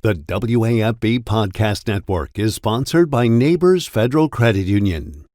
The WAFB Podcast Network is sponsored by Neighbors Federal Credit Union.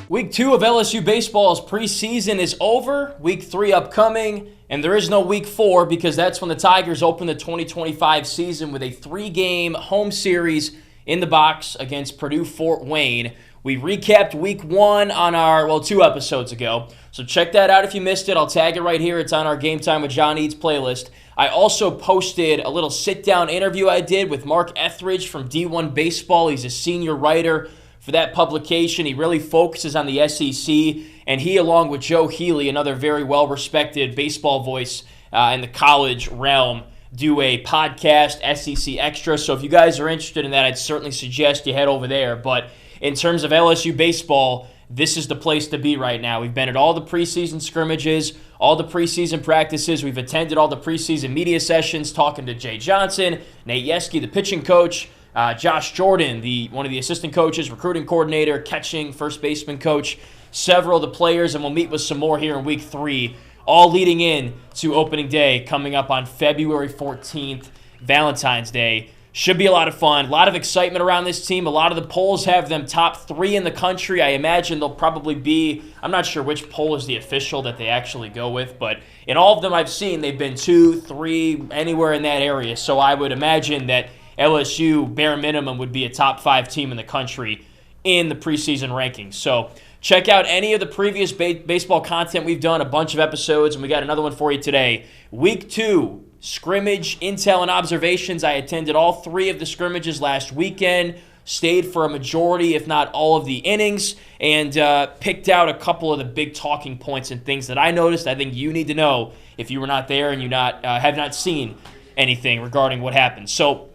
Week 2 of LSU Baseball's preseason is over, Week 3 upcoming, and there is no Week 4 because that's when the Tigers open the 2025 season with a 3-game home series in the box against Purdue-Fort Wayne. We recapped Week 1 on our, 2 episodes ago, so check that out if you missed it. I'll tag it right here. It's on our Game Time with John Eads playlist. I also posted a little sit-down interview I did with Mark Etheridge from D1 Baseball. He's a senior writer for that publication. He really focuses on the SEC, and he, along with Joe Healy, another very well-respected baseball voice in the college realm, do a podcast, SEC Extra. So if you guys are interested in that, I'd certainly suggest you head over there. But in terms of LSU baseball, this is the place to be right now. We've been at all the preseason scrimmages, all the preseason practices. We've attended all the preseason media sessions, talking to Jay Johnson, Nate Yeskie, the pitching coach, Josh Jordan, one of the assistant coaches, recruiting coordinator, catching, first baseman coach, several of the players, and we'll meet with some more here in Week 3, all leading in to opening day coming up on February 14th, Valentine's Day. Should be a lot of fun, a lot of excitement around this team. A lot of the polls have them top 3 in the country. I imagine they'll probably be, I'm not sure which poll is the official that they actually go with, but in all of them I've seen, they've been 2, 3, anywhere in that area. So I would imagine that LSU, bare minimum, would be a top 5 team in the country in the preseason rankings. So check out any of the previous baseball content we've done, a bunch of episodes, and we got another one for you today. Week 2, scrimmage, intel, and observations. I attended all 3 of the scrimmages last weekend, stayed for a majority, if not all of the innings, and picked out a couple of the big talking points and things that I noticed I think you need to know if you were not there and you have not seen anything regarding what happened. So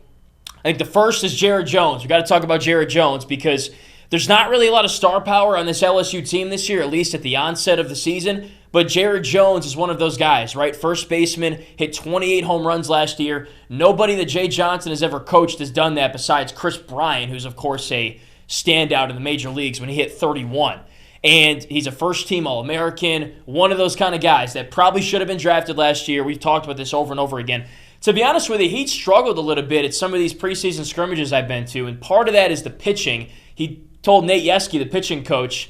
I think the first is Jared Jones. We've got to talk about Jared Jones because there's not really a lot of star power on this LSU team this year, at least at the onset of the season. But Jared Jones is one of those guys, right? First baseman, hit 28 home runs last year. Nobody that Jay Johnson has ever coached has done that besides Chris Bryant, who's, of course, a standout in the major leagues when he hit 31. And he's a first-team All-American, one of those kind of guys that probably should have been drafted last year. We've talked about this over and over again. To be honest with you, he struggled a little bit at some of these preseason scrimmages I've been to, and part of that is the pitching. He told Nate Yeskie, the pitching coach,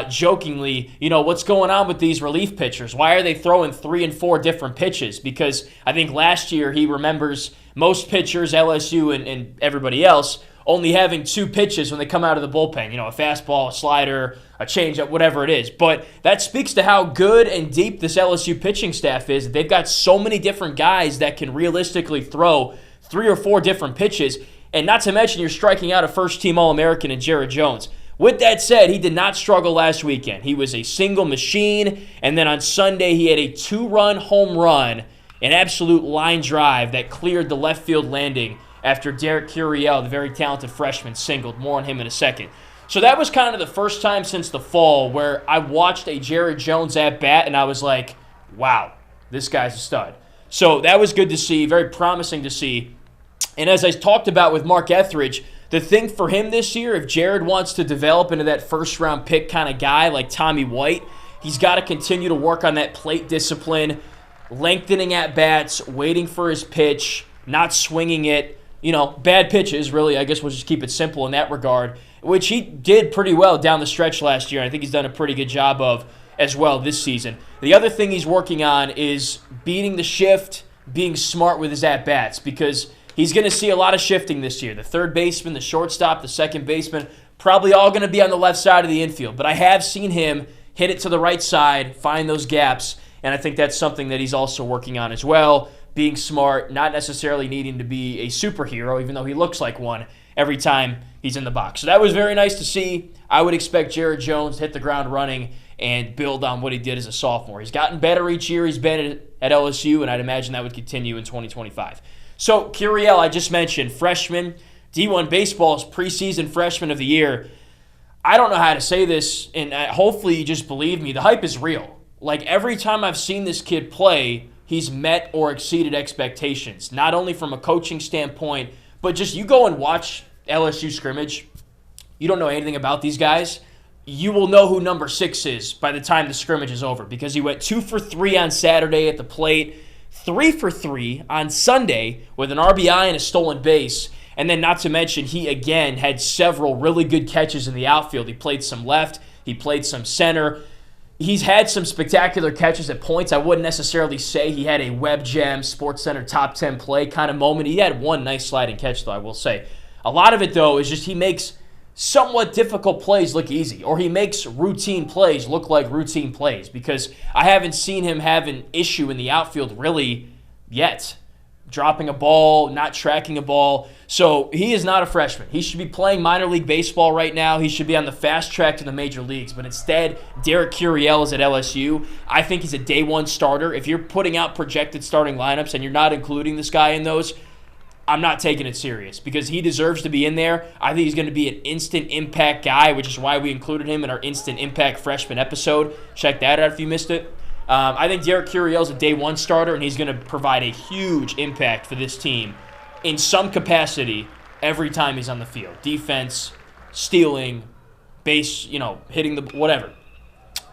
jokingly, what's going on with these relief pitchers? Why are they throwing 3 and 4 different pitches? Because I think last year he remembers most pitchers, LSU and everybody else, only having 2 pitches when they come out of the bullpen. A fastball, a slider, a changeup, whatever it is. But that speaks to how good and deep this LSU pitching staff is. They've got so many different guys that can realistically throw 3 or 4 different pitches. And not to mention you're striking out a first-team All-American in Jared Jones. With that said, he did not struggle last weekend. He was a single machine, and then on Sunday he had a 2-run home run, an absolute line drive that cleared the left field landing after Derek Curiel, the very talented freshman, singled. More on him in a second. So that was kind of the first time since the fall where I watched a Jared Jones at-bat, and I was like, wow, this guy's a stud. So that was good to see, very promising to see. And as I talked about with Mark Etheridge, the thing for him this year, if Jared wants to develop into that first-round pick kind of guy like Tommy White, he's got to continue to work on that plate discipline, lengthening at-bats, waiting for his pitch, not swinging it. Bad pitches, really. I guess we'll just keep it simple in that regard, which he did pretty well down the stretch last year. I think he's done a pretty good job of as well this season. The other thing he's working on is beating the shift, being smart with his at-bats, because he's going to see a lot of shifting this year. The third baseman, the shortstop, the second baseman, probably all going to be on the left side of the infield. But I have seen him hit it to the right side, find those gaps, and I think that's something that he's also working on as well. Being smart, not necessarily needing to be a superhero, even though he looks like one every time he's in the box. So that was very nice to see. I would expect Jared Jones to hit the ground running and build on what he did as a sophomore. He's gotten better each year he's been at LSU, and I'd imagine that would continue in 2025. So, Curiel, I just mentioned, freshman, D1 Baseball's preseason freshman of the year. I don't know how to say this, and hopefully you just believe me. The hype is real. Like, every time I've seen this kid play, he's met or exceeded expectations, not only from a coaching standpoint, but just you go and watch LSU scrimmage. You don't know anything about these guys. you will know who number 6 is by the time the scrimmage is over, because he went 2 for 3 on Saturday at the plate, 3 for 3 on Sunday with an RBI and a stolen base. And then not to mention, he again had several really good catches in the outfield. He played some left, he played some center. He's had some spectacular catches at points. I wouldn't necessarily say he had a Web Jam SportsCenter top 10 play kind of moment. He had one nice sliding catch, though, I will say. A lot of it, though, is just he makes somewhat difficult plays look easy, or he makes routine plays look like routine plays, because I haven't seen him have an issue in the outfield really yet. Dropping a ball, not tracking a ball. So he is not a freshman. He should be playing minor league baseball right now. He should be on the fast track to the major leagues. But instead, Derek Curiel is at LSU. I think he's a day one starter. If you're putting out projected starting lineups and you're not including this guy in those, I'm not taking it serious, because he deserves to be in there. I think he's going to be an instant impact guy, which is why we included him in our instant impact freshman episode. Check that out if you missed it. I think Derek Curiel is a day one starter, and he's going to provide a huge impact for this team in some capacity every time he's on the field. Defense, stealing, base, hitting the whatever.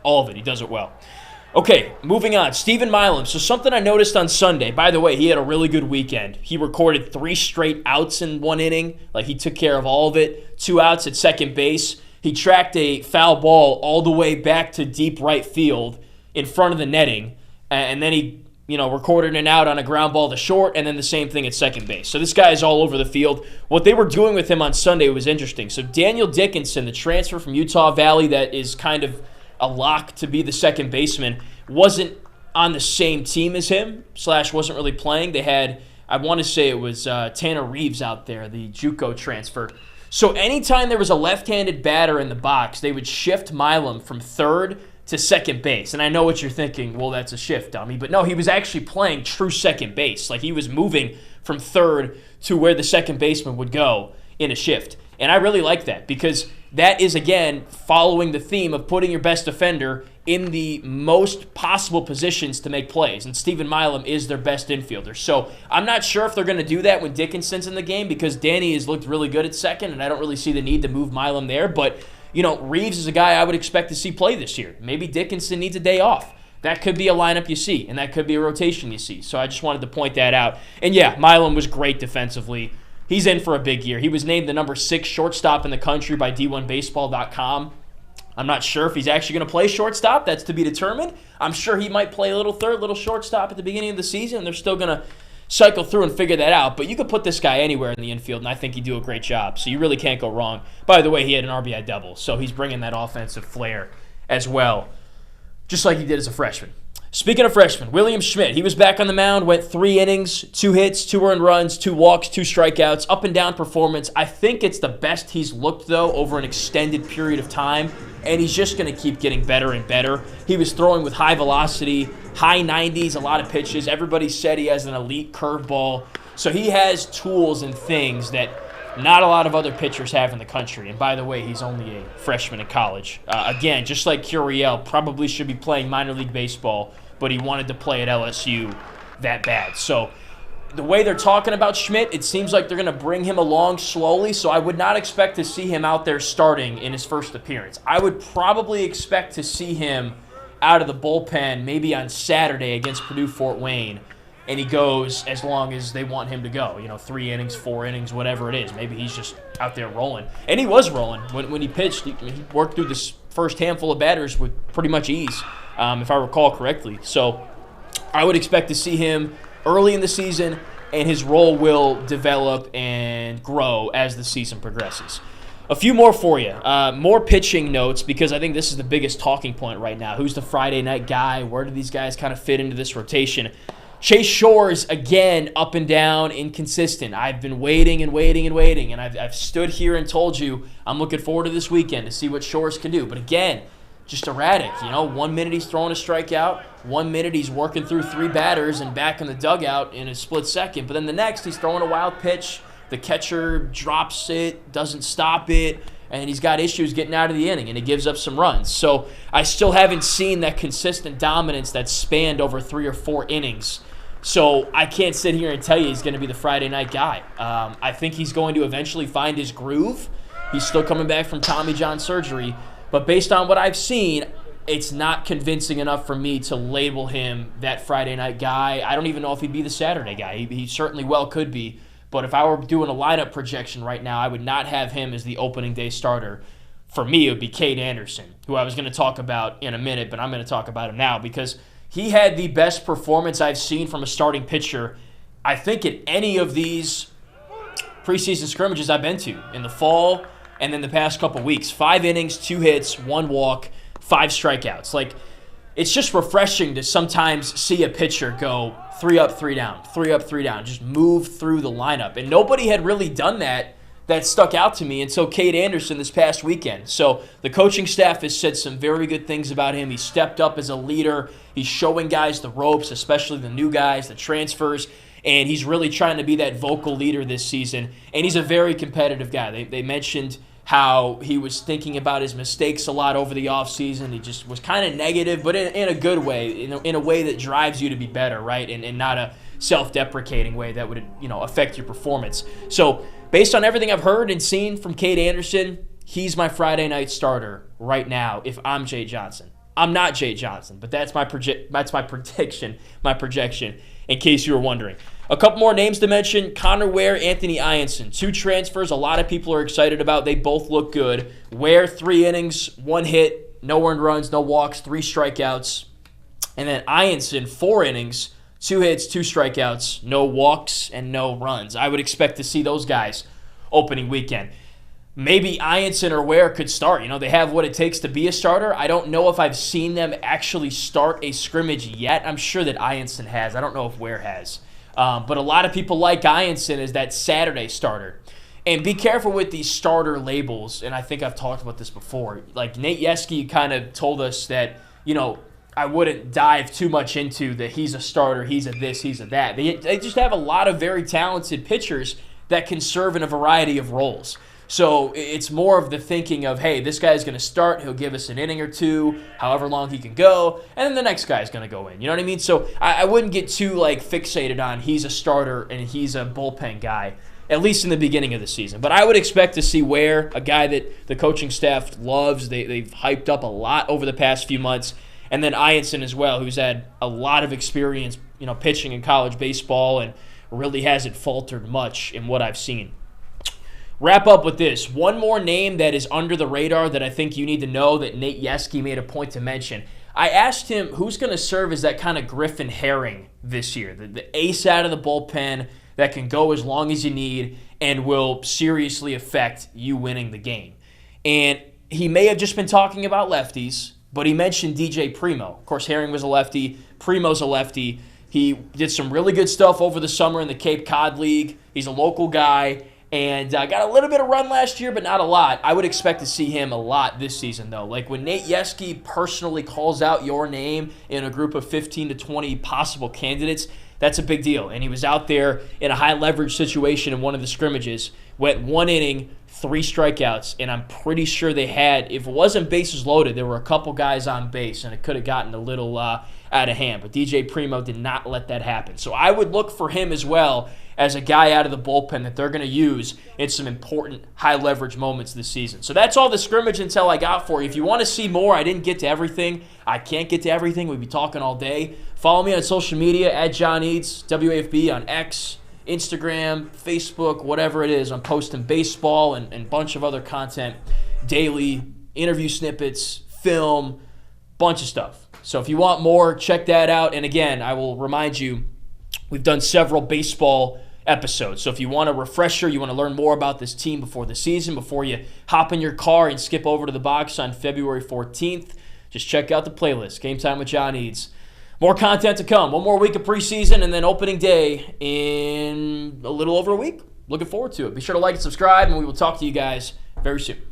All of it. He does it well. Okay, moving on. Stephen Milam. So something I noticed on Sunday. By the way, he had a really good weekend. He recorded 3 straight outs in 1 inning. Like, he took care of all of it. 2 outs at second base. He tracked a foul ball all the way back to deep right field in front of the netting, and then he, recorded an out on a ground ball to short, and then the same thing at second base. So this guy is all over the field. What they were doing with him on Sunday was interesting. So Daniel Dickinson, the transfer from Utah Valley that is kind of a lock to be the second baseman, wasn't on the same team as him, / wasn't really playing. They had, I want to say it was Tanner Reeves out there, the JUCO transfer. So anytime there was a left-handed batter in the box, they would shift Milam from third to second base. And I know what you're thinking, well, that's a shift, dummy. But no, he was actually playing true second base. Like, he was moving from third to where the second baseman would go in a shift. And I really like that, because that is, again, following the theme of putting your best defender in the most possible positions to make plays. And Stephen Milam is their best infielder. So I'm not sure if they're going to do that when Dickinson's in the game, because Danny has looked really good at second, and I don't really see the need to move Milam there. But Reeves is a guy I would expect to see play this year. Maybe Dickinson needs a day off. That could be a lineup you see, and that could be a rotation you see. So I just wanted to point that out. And yeah, Milam was great defensively. He's in for a big year. He was named the number 6 shortstop in the country by D1Baseball.com. I'm not sure if he's actually going to play shortstop. That's to be determined. I'm sure he might play a little third, little shortstop at the beginning of the season, and they're still going to cycle through and figure that out. But you could put this guy anywhere in the infield, and I think he'd do a great job. So you really can't go wrong. By the way, he had an RBI double, so he's bringing that offensive flair as well, just like he did as a freshman. Speaking of freshmen, William Schmidt, he was back on the mound, went 3 innings, 2 hits, 2 earned runs, 2 walks, 2 strikeouts, up and down performance. I think it's the best he's looked, though, over an extended period of time, and he's just going to keep getting better and better. He was throwing with high velocity, high 90s, a lot of pitches. Everybody said he has an elite curveball. So he has tools and things that not a lot of other pitchers have in the country. And by the way, he's only a freshman in college. Again, just like Curiel, probably should be playing minor league baseball, but he wanted to play at LSU that bad. So the way they're talking about Schmidt, it seems like they're going to bring him along slowly, so I would not expect to see him out there starting in his first appearance. I would probably expect to see him out of the bullpen maybe on Saturday against Purdue-Fort Wayne, and he goes as long as they want him to go, 3 innings, 4 innings, whatever it is. Maybe he's just out there rolling. And he was rolling. When he pitched, he worked through this first handful of batters with pretty much ease, if I recall correctly. So I would expect to see him early in the season, and his role will develop and grow as the season progresses. A few more for you. More pitching notes, because I think this is the biggest talking point right now. Who's the Friday night guy? Where do these guys kind of fit into this rotation? Chase Shores, again, up and down, inconsistent. I've been waiting, and I've stood here and told you I'm looking forward to this weekend to see what Shores can do. But again, just erratic. 1 minute he's throwing a strikeout, 1 minute he's working through 3 batters and back in the dugout in a split second. But then the next, he's throwing a wild pitch. The catcher drops it, doesn't stop it, and he's got issues getting out of the inning, and he gives up some runs. So I still haven't seen that consistent dominance that's spanned over 3 or 4 innings. So I can't sit here and tell you he's going to be the Friday night guy. I think he's going to eventually find his groove. He's still coming back from Tommy John surgery. But based on what I've seen, it's not convincing enough for me to label him that Friday night guy. I don't even know if he'd be the Saturday guy. He certainly well could be. But if I were doing a lineup projection right now, I would not have him as the opening day starter. For me, it would be Cade Anderson, who I was going to talk about in a minute, but I'm going to talk about him now because he had the best performance I've seen from a starting pitcher, I think, in any of these preseason scrimmages I've been to in the fall and then the past couple weeks. 5 innings, 2 hits, 1 walk, 5 strikeouts. Like, it's just refreshing to sometimes see a pitcher go 3 up, 3 down, 3 up, 3 down, just move through the lineup. And nobody had really done that stuck out to me until Cade Anderson this past weekend. So the coaching staff has said some very good things about him. He stepped up as a leader. He's showing guys the ropes, especially the new guys, the transfers, and he's really trying to be that vocal leader this season. And he's a very competitive guy. They mentioned how he was thinking about his mistakes a lot over the offseason. He just was kind of negative, but in a good way, in a way that drives you to be better, right? And not a self-deprecating way that would affect your performance. So based on everything I've heard and seen from Cade Anderson, he's my Friday night starter right now if I'm Jay Johnson. I'm not Jay Johnson, but that's my projection, in case you were wondering. A couple more names to mention: Connor Ware, Anthony Ianson. 2 transfers a lot of people are excited about. They both look good. Ware, 3 innings, 1 hit, no earned runs, no walks, 3 strikeouts. And then Ianson, 4 innings, 2 hits, 2 strikeouts, no walks, and no runs. I would expect to see those guys opening weekend. Maybe Ianson or Ware could start. They have what it takes to be a starter. I don't know if I've seen them actually start a scrimmage yet. I'm sure that Ianson has. I don't know if Ware has. But a lot of people like Ianson as that Saturday starter. And be careful with these starter labels, and I think I've talked about this before. Like Nate Yeskie kind of told us that, I wouldn't dive too much into that he's a starter, he's a this, he's a that. They just have a lot of very talented pitchers that can serve in a variety of roles. So it's more of the thinking of, hey, this guy's going to start, he'll give us an inning or 2, however long he can go, and then the next guy's going to go in. You know what I mean? So I wouldn't get too fixated on he's a starter and he's a bullpen guy, at least in the beginning of the season. But I would expect to see Ware, a guy that the coaching staff loves. They've hyped up a lot over the past few months. And then Ianson as well, who's had a lot of experience, pitching in college baseball and really hasn't faltered much in what I've seen. Wrap up with this. One more name that is under the radar that I think you need to know that Nate Yeskie made a point to mention. I asked him who's going to serve as that kind of Griffin Herring this year, the ace out of the bullpen that can go as long as you need and will seriously affect you winning the game. And he may have just been talking about lefties, but he mentioned DJ Primo. Of course, Herring was a lefty. Primo's a lefty. He did some really good stuff over the summer in the Cape Cod League. He's a local guy. And got a little bit of run last year, but not a lot. I would expect to see him a lot this season, though. Like when Nate Yeskie personally calls out your name in a group of 15 to 20 possible candidates, that's a big deal. And he was out there in a high-leverage situation in one of the scrimmages, went 1 inning, 3 strikeouts, and I'm pretty sure they had, if it wasn't bases loaded, there were a couple guys on base, and it could have gotten a little out of hand. But DJ Primo did not let that happen. So I would look for him as well as a guy out of the bullpen that they're going to use in some important high-leverage moments this season. So that's all the scrimmage intel I got for you. If you want to see more, I didn't get to everything. I can't get to everything. We'd be talking all day. Follow me on social media, at John Eads, WAFB on X, Instagram, Facebook, whatever it is. I'm posting baseball and a bunch of other content daily, interview snippets, film, bunch of stuff. So if you want more, check that out. And again, I will remind you, we've done several baseball episodes. So if you want a refresher, you want to learn more about this team before the season, before you hop in your car and skip over to the box on February 14th, just check out the playlist, Game Time with John Eads. More content to come. 1 more week of preseason and then opening day in a little over a week. Looking forward to it. Be sure to like and subscribe, and we will talk to you guys very soon.